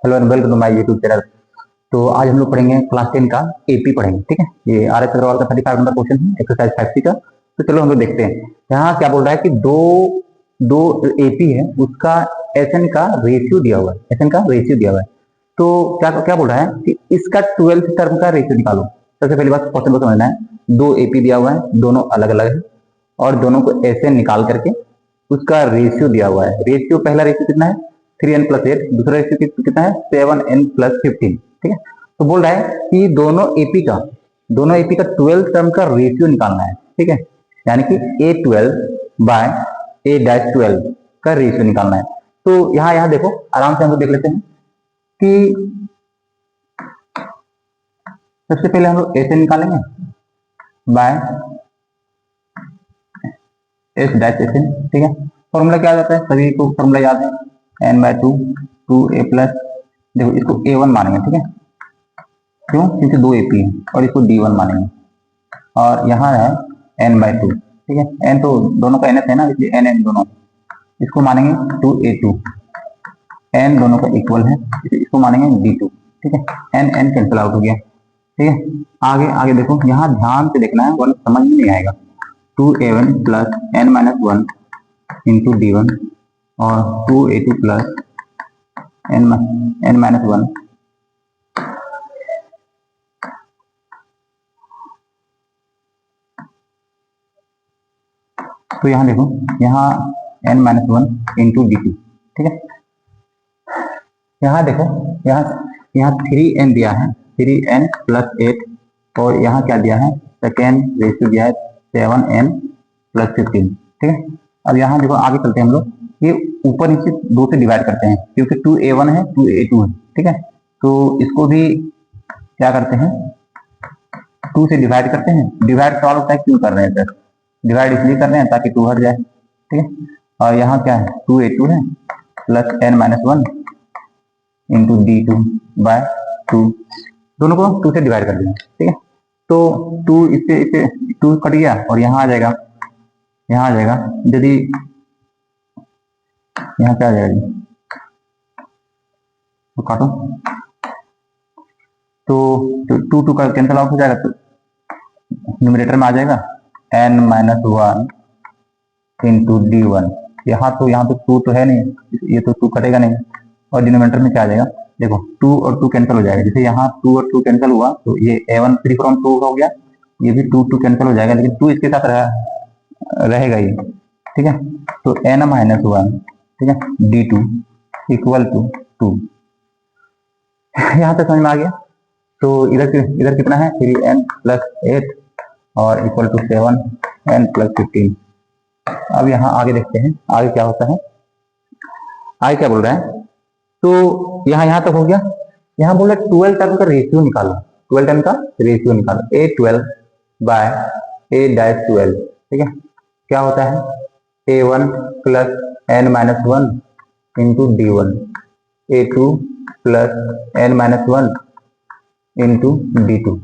Hello and welcome to my YouTube channel. तो आज हम लोग पढ़ेंगे क्लास 10 का एपी पढ़ेंगे। ठीक है, ये आर एस अग्रवाल का 35 नंबर क्वेश्चन है, एक्सरसाइज 5C का। तो चलो हम लोग देखते हैं यहाँ क्या बोल रहा है कि दो दो एपी है, उसका एसएन का रेशियो दिया हुआ है। एसएन का रेशियो दिया हुआ है, तो क्या क्या बोल रहा है कि इसका 12th टर्म का रेशियो निकालो। सबसे पहली बात क्वेश्चन को समझना है, दो एपी दिया हुआ है, दोनों अलग अलग है और दोनों को एसएन निकाल करके उसका रेशियो दिया हुआ है। रेशियो पहला रेशियो कितना है 3n+8, दूसरा रेशियो कितना है 7n+15। ठीक है, तो बोल रहा है कि दोनों एपी का 12 टर्म का रेशियो निकालना है। ठीक है, यानी कि A12/A-12 का रेशियो निकालना है। तो यहाँ देखो आराम से हम लोग देख लेते हैं कि सबसे पहले हम लोग ऐसे निकालेंगे बाय S-SN। ठीक है, फॉर्मूला क्या जाता है, सभी को फॉर्मूला याद है, n/2 2a+। देखो इसको A1 मानेंगे। ठीक है, क्यों, क्योंकि दो एपी है, और इसको D1 मानेंगे। और यहाँ है n/2। ठीक है, n तो दोनों का nth है ना, इसलिए n दोनों, इसको मानेंगे 2a2। n दोनों का इक्वल है, इसको मानेंगे D2। ठीक है, n कैंसिल आउट हो गया। ठीक है, आगे आगे देखो, यहाँ ध्यान से देखना है वरना समझ में नहीं आएगा। 2a1 + n-1 इंटू D1 और 2a2 + n-1। तो यहाँ देखो, यहाँ n-1 इंटू D2। ठीक है, यहाँ देखो, यहाँ 3n दिया है, 3n+8, और यहाँ क्या दिया है, सेकेंड रेशियो दिया है 7n+15। ठीक है, अब यहाँ देखो आगे चलते हैं हम लोग, ये ऊपर नीचे 2 से डिवाइड करते हैं, क्योंकि 2a1 है 2a2 है। ठीक है, तो इसको भी क्या करते हैं, 2 से डिवाइड करते हैं। डिवाइड सवाल होता है क्यों कर रहे हैं सर, डिवाइड इसलिए कर रहे हैं ताकि 2 हट जाए। ठीक है, और यहाँ क्या है 2a2 है प्लस n-1 इंटू D2/2, दोनों को 2 से डिवाइड कर दिया। ठीक है, तो 2 इससे 2 कट गया और यहाँ आ जाएगा, यदि यहाँ क्या आ जाएगा, तो काटो, तो 2 का कैंसिल आउट हो जाएगा, तो न्यूमरेटर में आ जाएगा n-1 इंटू D1। यहाँ तो 2 तो है नहीं, ये तो 2 कटेगा नहीं, और डिनोमिनेटर में क्या आ जाएगा, देखो 2 और 2 कैंसिल हो जाएगा। जैसे यहाँ 2 और 2 कैंसिल हुआ तो ये A1 3 from 2 हो गया, ये भी 2 कैंसिल हो जाएगा, लेकिन 2 इसके साथ रहेगा ही। ठीक है, तो n-1, ठीक है, D2 = 2। यहाँ तक समझ में आ गया। तो इधर कितना है 3n+8 और इक्वल टू 7n+15। अब यहाँ आगे देखते हैं आगे क्या होता है, आगे क्या बोल रहा है। तो यहाँ तक हो गया। यहाँ बोल रहा है 12 टर्म का रेशियो निकालो, 12 टर्म का रेशियो निकालो, A12/A-12। ठीक है, क्या होता है A1 + n-1 into D1, A2 + n-1 into D2।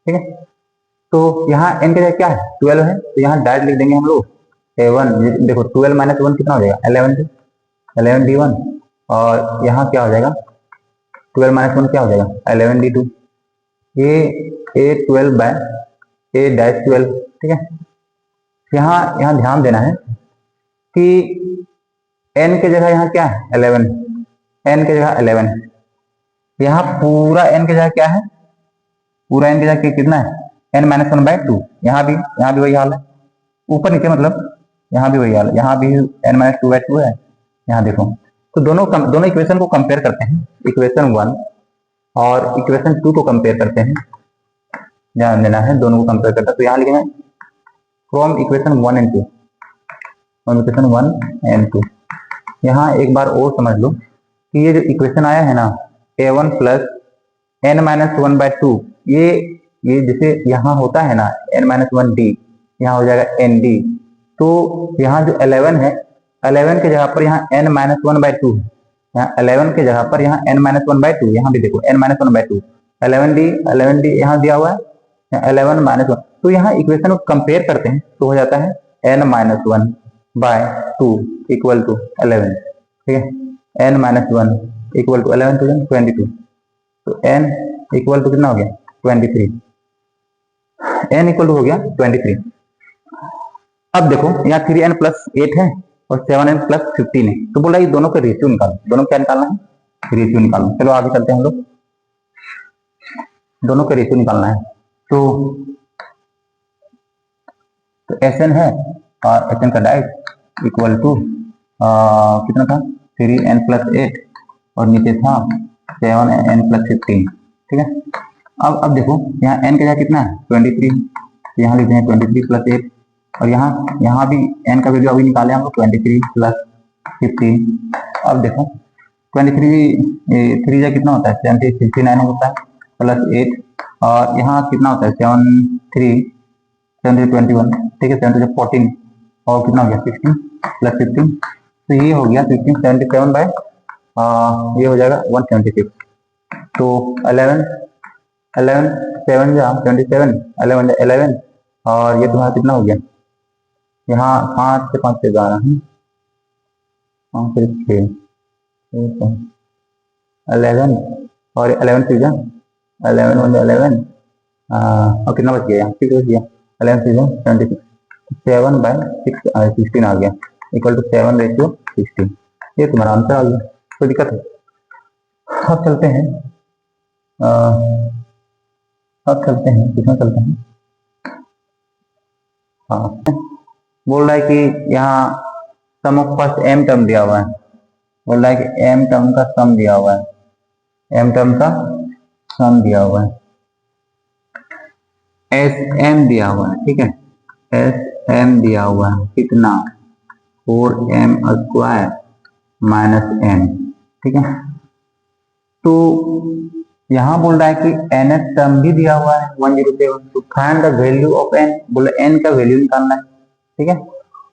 ठीक है, तो यहाँ n की जगह क्या है 12 है, तो यहाँ डायरेक्ट लिख देंगे हम लोग A1। देखो 12 - 1 कितना हो जाएगा 11 D1, और यहाँ क्या हो जाएगा 12 - 1 क्या हो जाएगा 11 D2। ये A12/A-12। ठीक है, यहाँ ध्यान देना है कि n के जगह यहाँ क्या है 11, n के जगह 11 है। यहाँ पूरा n के जगह क्या है, पूरा n के जगह कितना है n-1/2। यहाँ भी वही हाल है, ऊपर नीचे मतलब यहाँ भी वही हाल है, यहाँ भी n-2/2 है। यहाँ देखो, तो दोनों इक्वेशन को कंपेयर करते हैं, इक्वेशन 1 और इक्वेशन 2 को कंपेयर करते हैं। ध्यान देना है, दोनों को कंपेयर करते हैं। तो यहाँ लिखेंगे from equation 1 and 2, from equation 1 and 2। यहाँ एक बार और समझ लो कि ये जो इक्वेशन आया है ना A1 + n-1/2, ये जैसे यहाँ होता है ना n-1D, यहाँ हो जाएगा ND। तो यहाँ जो 11 है, 11 के जगह पर यहाँ n-1/2 है, यहाँ 11 के जगह पर यहाँ n-1/2, यहाँ भी देखो n-1/2, 11D यहाँ दिया हुआ है, 11-1। तो यहाँ इक्वेशन को कंपेयर करते हैं तो हो जाता है n-1/2 = 11। ठीक है, n minus one equal to 11 to 22, तो n इक्वल टू कितना हो गया 23, n इक्वल टू हो गया 23। अब देखो यहाँ 3n प्लस 8 है और 7n प्लस 15 है, तो बोला ये दोनों का रेशियो निकालो, दोनों क्या निकालना है रेशियो निकालना। चलो आगे चलते हैं हम लोग, दोनों का रेशियो निकालना है। तो Sn है और Sn का डाइट इक्वल टू कितना था 3n प्लस 8 और नीचे था 7n प्लस 15, ठीक है। अब देखो यहाँ n का जगह कितना है 23, यहाँ लिखते हैं 23 प्लस 8 और यहाँ भी n का वैल्यू अभी निकाले हम लोग 23 प्लस 15। अब देखो 23 3 जा कितना होता है 69 होता है प्लस 8 और यहाँ कितना होता है 7 21, ठीक है 7 14 और कितना हो गया 16 प्लस 15, तो ये हो गया 16 77 बाय ये हो जाएगा 176। तो 11 7 जा 27 11 और ये तुम्हारा कितना हो गया यहाँ 5 से 5 से 11 5 से 6 11 और 11 से 11 11 और कितना बच गया यहाँ 6 बच गया 11 से 76, 7 बाय 16 आ गया इक्वल टू 7:16, ये तुम्हारा आंसर आ गया। कोई दिक्कत है? अब चलते हैं कितना चलते हैं। हाँ बोल रहा है कि यहाँ सम ऑफ फर्स्ट m टर्म दिया हुआ है, बोल रहा है कि m टर्म का सम दिया हुआ है, m टर्म का सम दिया हुआ है, Sm दिया हुआ है, ठीक है Sm दिया हुआ है कितना 4m स्क्वायर माइनस m, ठीक है। तो यहाँ बोल रहा है कि nth टर्म भी दिया हुआ है 107, तो find the value of n, बोले n का वैल्यू निकालना है, ठीक है,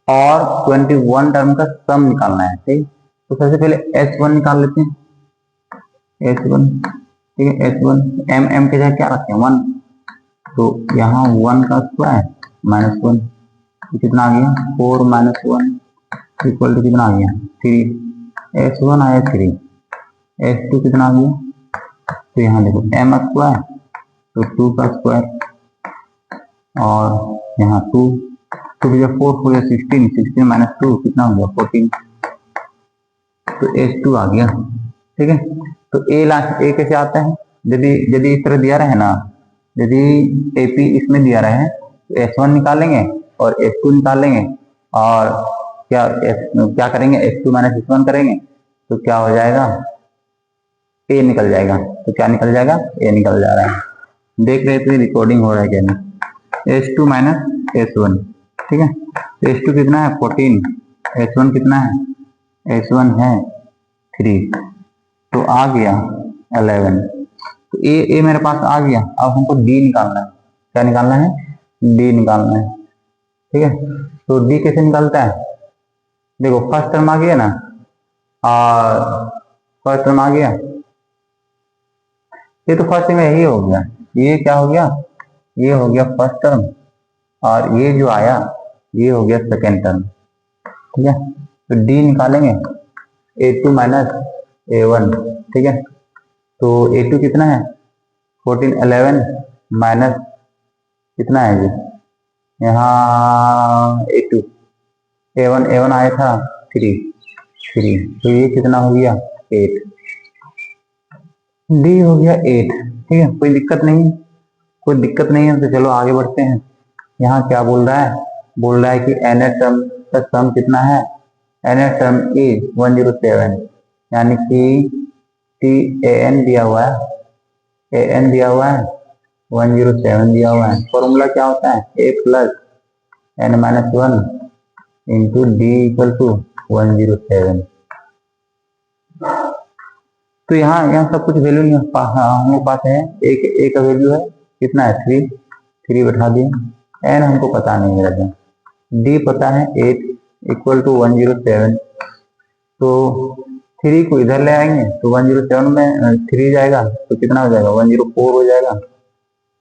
और 21 टर्म का सम निकालना है, ठीक। तो सबसे पहले S1 निकाल लेते हैं, S1, ठीक है S1 m के जगह क्या रखते हैं 1, तो यहाँ 1 का स्क्वायर माइनस 1, तो कितना आ गया 4 माइनस 1 इक्वल टू कितना आ गया 3, S1 आया 3, S2 कितना आ गया, तो यहाँ देखो m स्क्वायर तो 2 का स्क्वायर और यहाँ 2 तो 4 हो गया 16 माइनस 2 कितना हो गया 14, तो S2 आ गया, ठीक है। तो A कैसे आता है, यदि इस तरह दिया रहे ना, यदि AP इसमें दिया रहे तो S1 निकालेंगे और S2 निकालेंगे और क्या करेंगे S2 माइनस S1 करेंगे तो क्या हो जाएगा A निकल जाएगा, तो क्या निकल जाएगा A निकल जा रहा है, देख रहे थे रिकॉर्डिंग हो रहा है क्या नहीं, S2 माइनस S1, ठीक है। तो S2 कितना है 14, S1 कितना है S1 है 3, तो आ गया 11, तो A मेरे पास आ गया। अब हमको D निकालना है, क्या निकालना है D निकालना है, ठीक है। तो D कैसे निकालता है, देखो फर्स्ट टर्म आ गया ना, और फर्स्ट टर्म आ गया, ये तो फर्स्ट में यही हो गया, ये क्या हो गया ये हो गया फर्स्ट टर्म और ये जो आया ये हो गया सेकेंड टर्म, ठीक है। तो D निकालेंगे A2 माइनस A1, ठीक है। तो A2 कितना है 14 11 माइनस कितना है जी यहाँ A2 A1 आया था 3, तो ये कितना हो गया 8, D हो गया 8, ठीक है। कोई दिक्कत नहीं है, तो चलो आगे बढ़ते हैं। यहाँ क्या बोल रहा है कि nth टर्म का सम कितना है, nth टर्म इज 107, यानी कि an दिया हुआ है 107 दिया हुआ है। फॉर्मूला क्या होता है a plus n minus 1 into d equal to 107। तो यहाँ सब कुछ वैल्यू नहीं हम लोग पास है, एक का वैल्यू है कितना है 3 बैठा दिए, n हमको पता नहीं रहता, d पता है 8 इक्वल टू 107, तो 3 को इधर ले आएंगे तो 107 में 3 जाएगा तो कितना हो जाएगा 104 हो जाएगा,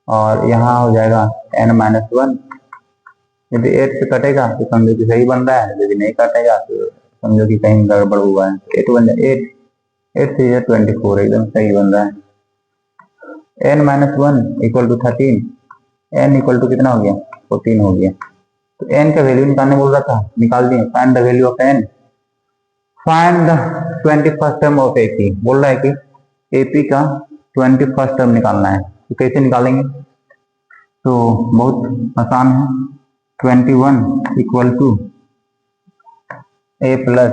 और यहाँ हो जाएगा n माइनस 1, यदि 8 से कटेगा तो समझो कि सही बन रहा है, यदि नहीं कटेगा तो समझो कि कहीं गड़बड़ हुआ है। 8 बन जाए 8, 8 3 या 24, एकदम सही बन रहा है। n minus 1 equal to 13, n equal to कितना हो गया 14 हो गया। तो n का वैल्यू निकालने बोल रहा था, निकाल दिए। Find the value of n, find the 21st term of AP। बोल रहा है कि AP का 21st टर्म निकालना है। तो कैसे निकालेंगे, तो बहुत आसान है। 21 इक्वल टू a प्लस,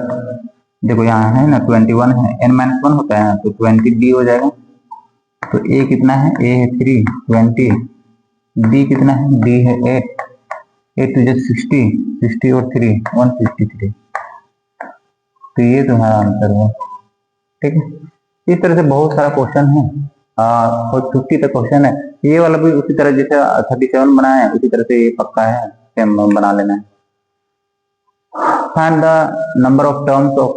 देखो यहाँ है ना 21 है, n माइनस 1 होता है तो 20d हो जाएगा। तो a कितना है, a है 3, 20, d कितना है, d है 8, 8 टू 60, 60 और 3 163। तो ये तुम्हारा आंसर हुआ। ठीक है, इस तरह से बहुत सारा क्वेश्चन है, 50 तक क्वेश्चन है। ये वाला भी उसी तरह जैसे 37 बनाया है उसी तरह से ये पक्का है, सेम बना लेना है। Find the number of terms of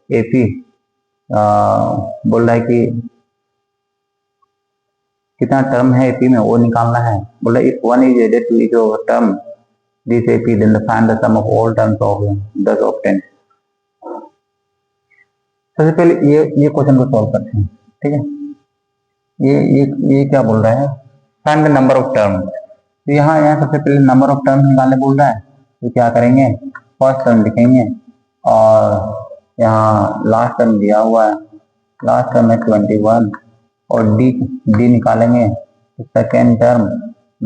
AP, बोल रहा है कि कितना टर्म है AP में वो निकालना है। बोल रहा है if one is added to each of term this AP then find the sum of all terms of 10 of 10। सबसे पहले ये क्वेश्चन को सॉल्व करते हैं। ठीक है, ये क्या बोल रहा है, find the number of term. तो यहाँ सबसे पहले नंबर ऑफ टर्म निकालने बोल रहा है। तो क्या करेंगे, फर्स्ट टर्म लिखेंगे और यहाँ लास्ट टर्म दिया हुआ है, लास्ट टर्म है 21 और डी निकालेंगे तो second term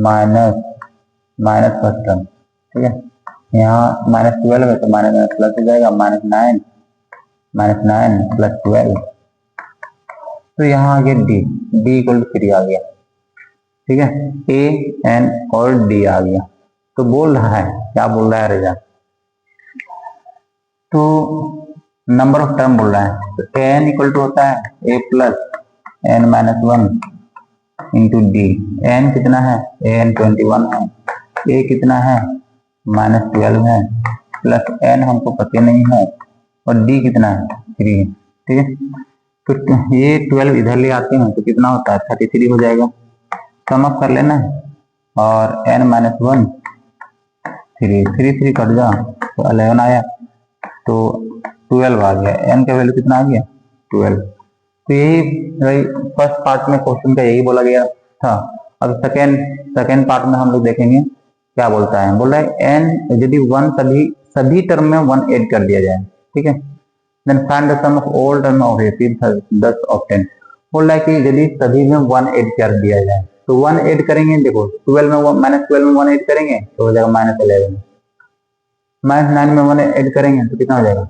minus first term. ठीक है, यहाँ -12 है तो माइनस प्लस हो जाएगा, -9 प्लस 12। तो यहाँ आ गया डी इक्वल टू 3 आ गया। ठीक है, ए एन और डी आ गया। तो बोल रहा है, क्या बोल रहा है रेजा, तो नंबर ऑफ टर्म बोल रहा है। तो एन इक्वल टू होता है A plus N minus 1 into D. N कितना है, एन 21 है, ए कितना है -12 है, प्लस एन हमको पता नहीं है और डी कितना है 3 है। ठीक है, तो ये 12 इधर ले आते हैं तो कितना होता है 33 हो जाएगा। सम अप कर लेना है और n माइनस 1 3 कट जा तो 11 आया, तो 12 आ गया। n का वैल्यू कितना आ गया 12। तो यही फर्स्ट पार्ट में क्वेश्चन का यही बोला गया था। अब सेकेंड पार्ट में हम लोग देखेंगे क्या बोलता है। बोल रहा है n यदि 1 सभी टर्म में 1 ऐड कर दिया जाए। ठीक है, then find the sum of all term of AP 10 of 10। बोल रहा है कि यदि सभी में 1 ऐड कर दिया जाए तो 1 ऐड करेंगे, देखो 12 में -12 में 1 ऐड करेंगे तो हो जाएगा -11, -9 में 1 ऐड करेंगे तो कितना हो जाएगा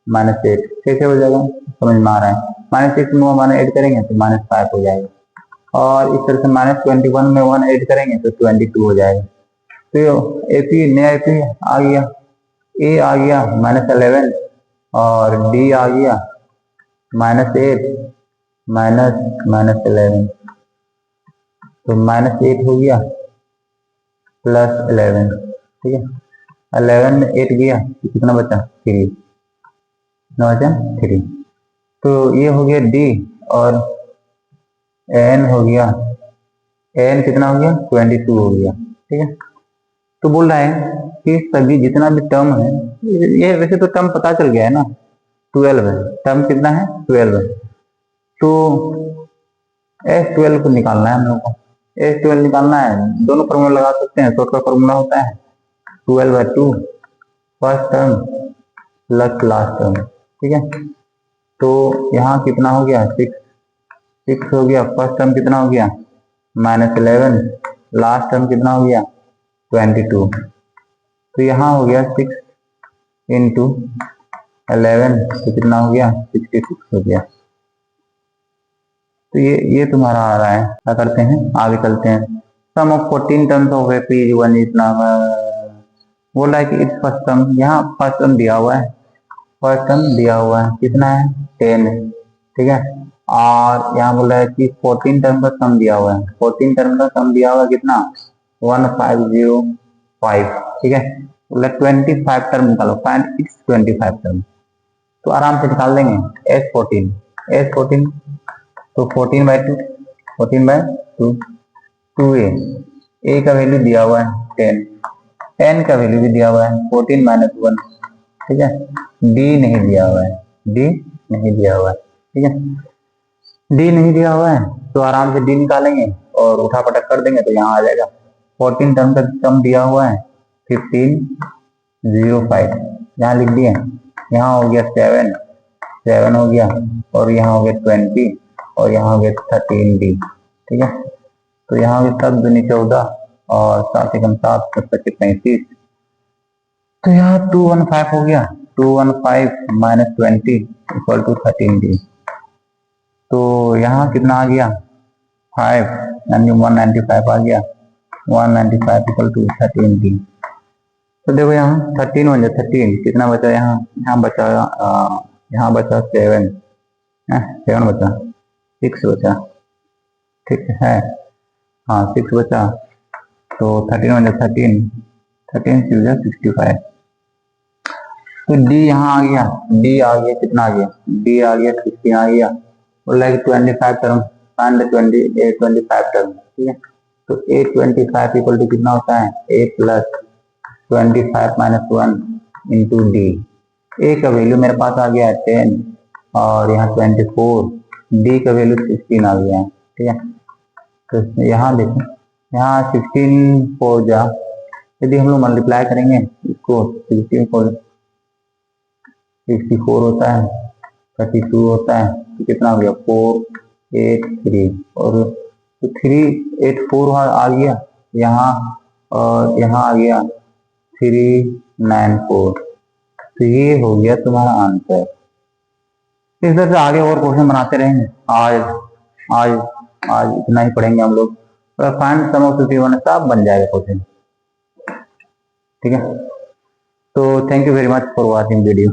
-8। कैसे हो जाएगा समझ में आ रहा है। -6 में 1 ऐड करेंगे तो -5 हो जाएगा और इस तरह से -21 में 1 ऐड करेंगे तो 22 हो जाएगा। तो AP नया AP आ गया, A आ गया -11 और D आ गया -8 -11, तो -8 हो गया प्लस 11। ठीक है, 11 में 8 गया तो कितना बचा 3, कितना बचा 3। तो ये हो गया D और n हो गया, n कितना हो गया 22 हो गया। ठीक है, तो बोल रहा है कि सभी जितना भी टर्म है, ये वैसे तो टर्म पता चल गया है ना 12 है, टर्म कितना है 12 है। तो S12 को निकालना है हम लोग को, S12 निकालना है। दोनों फॉर्मूला लगा सकते हैं, शॉर्टकट फॉर्मूला होता है 12/2 first term plus last term. ठीक है, तो यहाँ कितना हो गया 6 हो गया। फर्स्ट टर्म कितना हो गया -11, लास्ट टर्म कितना हो गया 22। तो यहाँ हो गया 6 इंटू 11 तो कितना हो गया 66 हो गया। तो ये तुम्हारा आ रहा है। क्या करते हैं आगे चलते हैं। Sum of 14 terms of AP is 1 इतना बोल रहा है कि इट्स फर्स्ट टर्म, यहाँ फर्स्ट टर्म दिया हुआ है, फर्स्ट टर्म दिया हुआ है कितना है 10 है। ठीक है, और यहाँ बोल रहा है कि 14 टर्म का सम दिया हुआ है, 14 टर्म का सम दिया हुआ है कितना 1505। ठीक है, बोला 25 टर्म निकालो, फाइंड इट्स 25 टर्म। तो आराम से निकाल देंगे S14 तो 14/2 2a का वैल्यू दिया हुआ है 10, n का वैल्यू भी दिया हुआ है 14 - 1 ठीक है, डी नहीं दिया हुआ है, डी नहीं दिया हुआ है, ठीक है, डी नहीं दिया हुआ है तो आराम से डी निकालेंगे और उठा पटक कर देंगे तो यहाँ आ जाएगा। 14 टर्म का टर्म दिया हुआ है 1505, यहाँ लिख दिए, यहाँ हो गया 7 हो गया और यहाँ हो गया 20 और यहाँ हो गया 13D, ठीक है। तो यहाँ हो गया 7 दूनी 14 और 7 एकम 7 35, तो यहाँ 215 हो गया, 215 माइनस 20 इक्वल टू 13D। तो यहाँ कितना आ गया 5 यानी 195 आ गया, 195 इक्वल टू 13D। तो देखो यहाँ 13 हो जाए 13 कितना बचा, यहाँ बचा 7 7 बचा, 6 बचा, ठीक है, हाँ 6 बचा, तो 13 हो जाए 13 से हो जाए 65। तो डी यहाँ आ गया, डी आ गया कितना आ गया, डी आ गया 16 आ गया और लाइक 25 टर्म, 25 टर्म, ठीक है। तो 825 इक्वल टू कितना होता है, a plus 25 minus 1 into D. A का वैल्यू मेरे पास आ गया है 10 और यहाँ 24, डी का वैल्यू 16 आ गया है, ठीक है। तो यहाँ देखो, यहाँ 16 4 जा, यदि हम लोग मल्टीप्लाई करेंगे इसको 16 4 64 होता है, 32 होता है, तो कितना हो गया 483 और 384 आ गया यहाँ और यहाँ आ गया 394। तो ये हो गया तुम्हारा आंसर। इस तरह से आगे और क्वेश्चन बनाते रहेंगे। आज आज आज इतना ही पढ़ेंगे हम लोग, फाइंड सम ऑफ 51 सब बन जाएगा क्वेश्चन, ठीक है। तो thank you very much for watching video.